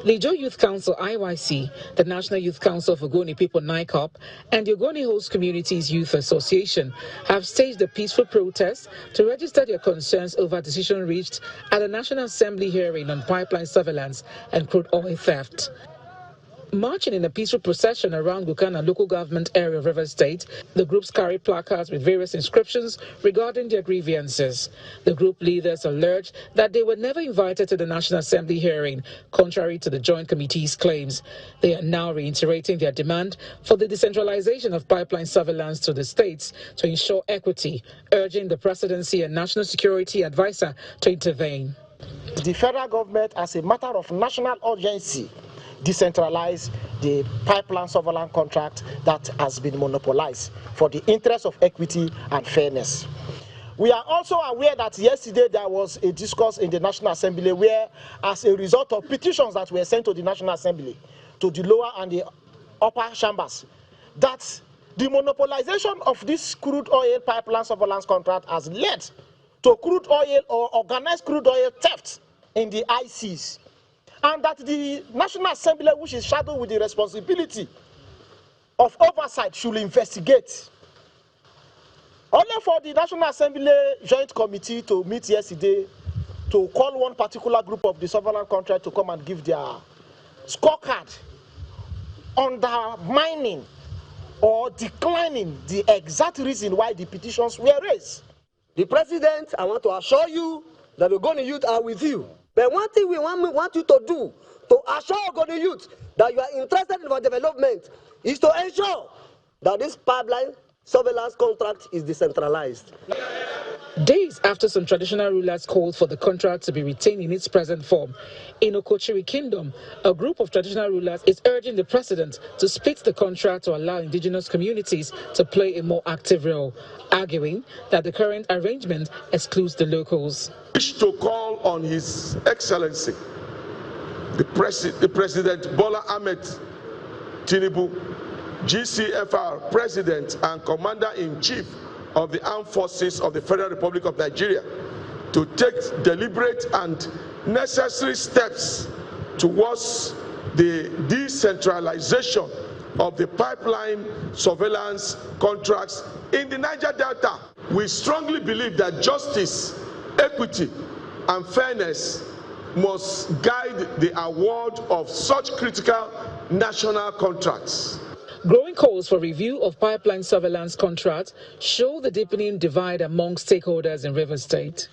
The Ijo Youth Council IYC, the National Youth Council of Ogoni People NICOP, and the Ogoni Host Communities Youth Association have staged a peaceful protest to register their concerns over a decision reached at the National Assembly hearing on pipeline surveillance and crude oil theft. Marching in a peaceful procession around Gukana local government area of Rivers State, the groups carried placards with various inscriptions regarding their grievances. The group leaders alleged that they were never invited to the National Assembly hearing, contrary to the Joint Committee's claims. They are now reiterating their demand for the decentralization of pipeline surveillance to the states to ensure equity, urging the Presidency and National Security Advisor to intervene. The federal government, as a matter of national urgency, decentralize the pipeline surveillance contract that has been monopolized for the interest of equity and fairness. We are also aware that yesterday there was a discourse in the National Assembly where, as a result of petitions that were sent to the National Assembly, to the lower and the upper chambers, that the monopolization of this crude oil pipeline surveillance contract has led to crude oil or organized crude oil theft in the ICs. And that the National Assembly, which is shadowed with the responsibility of oversight, should investigate. Only for the National Assembly Joint Committee to meet yesterday to call one particular group of the surveillance contract to come and give their scorecard undermining or declining the exact reason why the petitions were raised. The President, I want to assure you that the Ogoni youth are with you. But one thing we want you to do, to assure Ogoni youth that you are interested in our development, is to ensure that this pipeline surveillance contract is decentralized. Days after some traditional rulers called for the contract to be retained in its present form, in Okochiri Kingdom, a group of traditional rulers is urging the president to split the contract to allow indigenous communities to play a more active role, arguing that the current arrangement excludes the locals. I wish to call on His Excellency, the President Bola Ahmed Tinubu, GCFR President and Commander-in-Chief of the Armed Forces of the Federal Republic of Nigeria, to take deliberate and necessary steps towards the decentralization of the pipeline surveillance contracts in the Niger Delta. We strongly believe that justice, equity, and fairness must guide the award of such critical national contracts. Growing calls for review of pipeline surveillance contracts show the deepening divide among stakeholders in Rivers State.